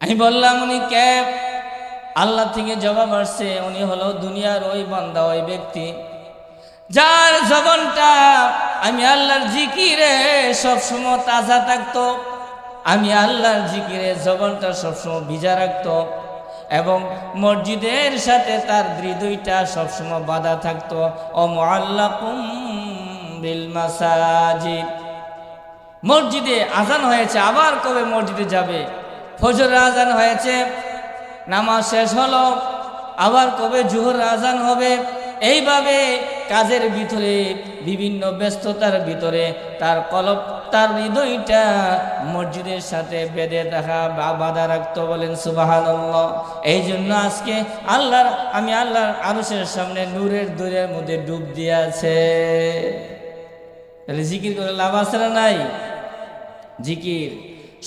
আমি বললাম উনি কে? আল্লাহ থেকে জবাব আসছে, উনি হলো দুনিয়ার ওই বান্দা, ওই ব্যক্তি যার জবানটা আমি আল্লাহর জিকিরে সবসময় তাজা থাকতো, আমি আল্লাহর জিকিরে জবানটা সবসময় ভিজা রাখতো, এবং মসজিদের সাথে তার হৃদয়টা সবসময় বাঁধা থাকতো। ও মুআল্লাকুম বিল মাসাজিদ, মসজিদে আজান হয়েছে, আবার কবে মসজিদে যাবে? ফজরের আজান হয়েছে, নামাজ শেষ হলো, আবার কবে জোহর আজান হবে? এইভাবে কাজের ভিতরে, বিভিন্ন ব্যস্ততার ভিতরে তার কলব, তার হৃদয়টা মসজিদের সাথে বেঁধে রাখা বা বাঁধা রাখতো। বলেন সুবহানাল্লাহ। এই জন্য আজকে আমি আল্লাহর আরশের সামনে নূরের দূরের মধ্যে ডুব দিয়ে আছে। তাহলে জিকির করে লাভ আছে না নাই? জিকির,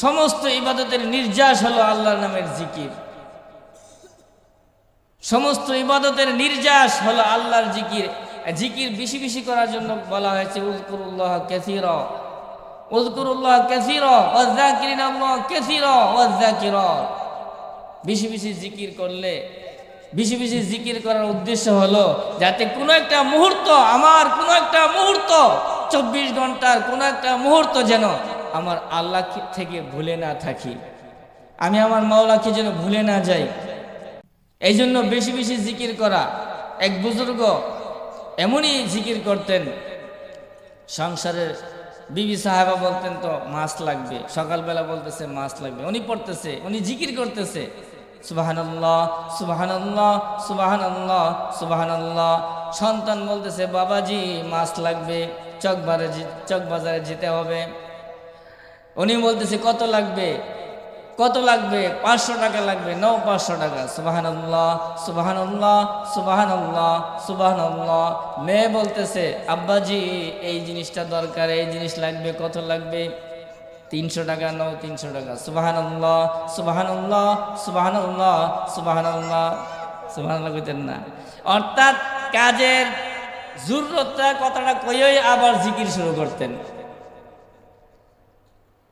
সমস্ত ইবাদতের নির্যাস হলো আল্লাহর নামের জিকির। সমস্ত ইবাদতের নির্যাস হলো আল্লাহর জিকির। জিকির বেশি বেশি করার জন্য বলা হয়েছে উযকুরুল্লাহ কাসীরা, উযকুরুল্লাহ কাসীরা ওয়াযাকিরিনাল্লাহ কাসীরা ওয়াযাকিরাত। বেশি বেশি জিকির করলে, বেশি বেশি জিকির করার উদ্দেশ্য হলো যাতে কোনো একটা মুহূর্ত, আমার কোনো একটা মুহূর্ত, 24 ঘন্টার কোনো একটা মুহূর্ত যেন আমার আল্লাহ থেকে ভুলে না থাকি, আমি আমার মাওলাকে যেন ভুলে না যাই। এই জন্য বেশি বেশি জিকির করা। এক বুজুর্গ এমনই জিকির করতেন, সংসারের বিবি সাহেবা বলতেন তো মাছ লাগবে, সকালবেলা বলতেছে মাছ লাগবে, উনি পড়তেছে, উনি জিকির করতেছে সুবহানাল্লাহ সুবহানাল্লাহ সুবহানাল্লাহ সুবহানাল্লাহ। সন্তান বলতেছে বাবাজি মাছ লাগবে, চক বাজারে যেতে হবে। উনি বলতেছে কত লাগবে, কত লাগবে? 500 টাকা লাগবে। নাও 500 টাকা। সুবহানাল্লাহ সুবহানাল্লাহ সুবহানাল্লাহ সুবহানাল্লাহ। মেয়ে বলতেছে আব্বাজি এই জিনিসটা দরকার, এই জিনিস লাগবে, কত লাগবে? 300 টাকা। নাও 300 টাকা। সুবহানাল্লাহ সুবহানাল্লাহ সুবহানাল্লাহ সুবহানাল্লাহ সুবহানাল্লাহ কইতেন না? অর্থাৎ কাজের জরুরতটা কথাটা কইই আবার জিকির শুরু করতেন।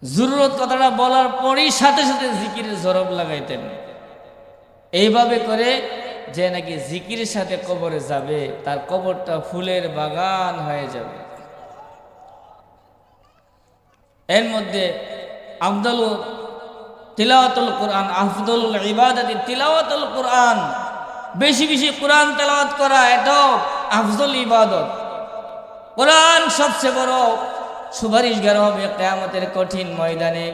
জরুরত কথাটা বলার পরই সাথে সাথে জিকিরের জরব লাগাইতেন। এইভাবে করে যে নাকি জিকিরের সাথে কবরে যাবে, তার কবরটা ফুলের বাগান হয়ে যাবে। এর মধ্যে আফদলুল তিলাওয়াতুল কোরআন, আফদলুল ইবাদাতি তিলাওয়াতুল কোরআন, বেশি বেশি কোরআন তেলাওয়াত করা এটাও আফজল ইবাদত। কোরআন সবচেয়ে বড় সুপারিশগার হবে কিয়ামতের কঠিন ময়দানে।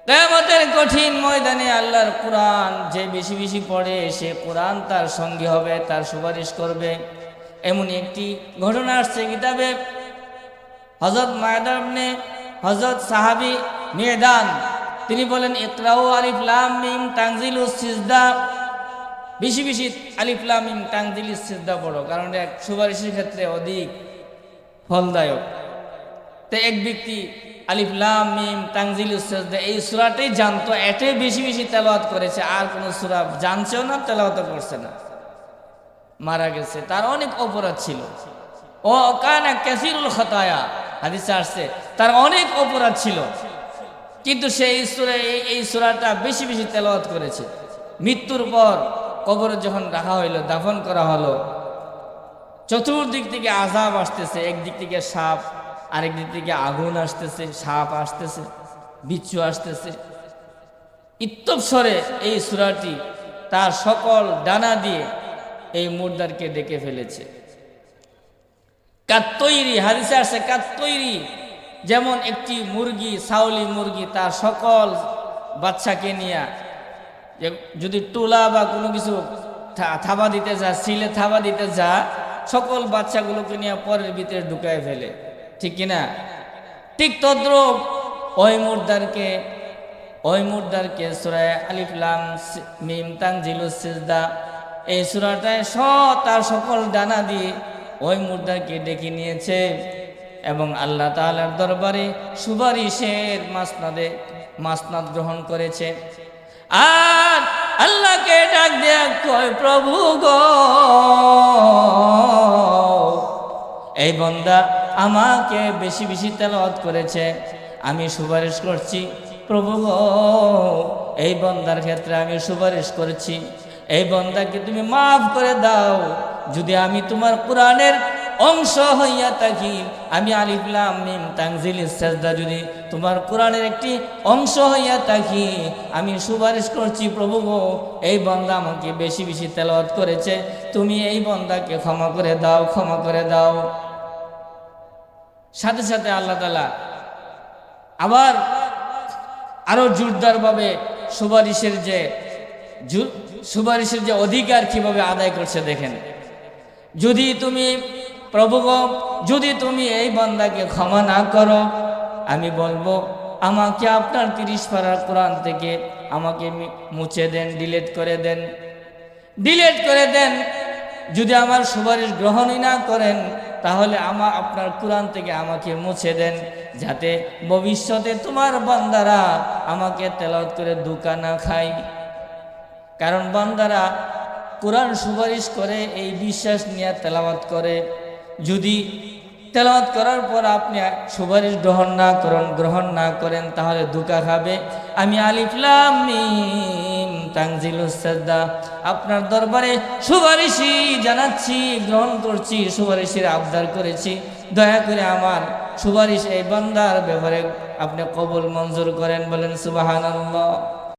কিয়ামতের কঠিন ময়দানে আল্লাহর কোরআন যে বেশি বেশি পড়ে, সে কোরআন তার সঙ্গী হবে, তার সুপারিশ করবে। এমন একটি ঘটনা আসছে কিতাবে। হযরত সাহাবী মেদান তিনি বলেন ইকরাউ আলিফ লাম মিম তানজিলুস সিজদা। বেশি বেশি আলিফ লাম মিম তানজিলুস সিজদা পড়ো, কারণ এক সুপারিশের ক্ষেত্রে অধিক ফলদায়ক। তো এক ব্যক্তি আলিফ লাম মিম তানজিলুস সিজদা এই সূরাটাই জানতো, এটাই বেশি বেশি তেলাওয়াত করেছে, আর কোনো সূরা জানছেও না, তেলাওয়াত করছে না, মারা গেছে। তার অনেক অপরাধ ছিল। ও কানা কাসীরুল খাতায়া, হাদিসে আসছে তার অনেক অপরাধ ছিল, কিন্তু সে এই সূরাটা বেশি বেশি তেলাওয়াত করেছে। মৃত্যুর পর কবরে যখন রাখা হইল, দাফন করা হলো, চতুর্দিক থেকে আযাব আসতেছে। একদিক থেকে সাপ, আরেক দিক থেকে আগুন আসতেছে, সাপ আসতেছে, বিচ্ছু আসতেছে। ইত্তফসরে এই সূরাটি তার সকল ডানা দিয়ে এই মুর্দারকে ডেকে ফেলেছে। কাত্তৈরি, হাদিসে আসছে কাত্তৈরি, যেমন একটি মুরগি, ছাউলি মুরগি তার সকল বাচ্চাকে নিয়ে যদি টুলা বা কোনো কিছু থাবা দিতে যা, সিলে থাবা দিতে যা, সকল বাচ্চাগুলোকে নিয়ে পরের ভিতরে ঢুকায় ফেলে, ঠিক কিনা? ঠিক তদ্রূপ ওই মুর্দারকে সূরা আলিফ লাম মিম তানজিলুস সিজদা এই সূরাটায় তার সকল ডানা দিয়ে ওই মুর্দারকে ডেকে নিয়েছে এবং আল্লাহ তাআলার দরবারে সুপারিশের মাসনাদ গ্রহণ করেছে। আর আল্লাহকে ডাক দেয়া কয়, প্রভু গো, এই বান্দা আমাকে বেশি বেশি তেলাওয়াত করেছে, আমি সুপারিশ করছি, প্রভু গো, এই বান্দার ক্ষেত্রে আমি সুপারিশ করেছি, এই বান্দাকে তুমি মাফ করে দাও। যদি আমি তোমার কোরআনের অংশ হইয়া থাকি, আমি আলিফ লাম মিম তানজিলিস সাজদা যদি তোমার কোরআনের একটি অংশ হইয়া থাকি, আমি সুপারিশ করছি প্রভু গো, এই বান্দা আমাকে বেশি বেশি তেলাওয়াত করেছে, তুমি এই বান্দাকে ক্ষমা করে দাও, ক্ষমা করে দাও। সাথে সাথে আল্লাহ তাআলা আবার আরো জোরদারভাবে সুপারিশের যে অধিকার কিভাবে আদায় করছে দেখেন। যদি তুমি প্রভু গো, যদি তুমি এই বান্দাকে ক্ষমা না করো, আমি বলবো আমাকে আপনার 30 পারার কোরআন থেকে আমাকে মুছে দেন, ডিলিট করে দেন, ডিলিট করে দেন। যদি আমার সুপারিশ গ্রহণই না করেন, তাহলে আপনার কোরআন থেকে আমাকে মুছে দেন, যাতে ভবিষ্যতে তোমার বান্দারা আমাকে তেলাওয়াত করে ধোঁকা না খায়। কারণ বান্দারা কোরআন সুপারিশ করে এই বিশ্বাস নিয়ে তেলাওয়াত করে। যদি তেলাওয়াত করার পর আপনি সুপারিশ গ্রহণ না করেন, তাহলে ধোঁকা খাবে। আমি আলিফ লাম মিম তানজিলুস সাজদা আপনার দরবারে সুপারিশই জানাচ্ছি, গ্রহণ করছি, সুপারিশের আবদার করেছি। দয়া করে আমার সুপারিশ এই বান্দার ব্যাপারে আপনি কবুল মঞ্জুর করেন। বলেন সুবহানাল্লাহ।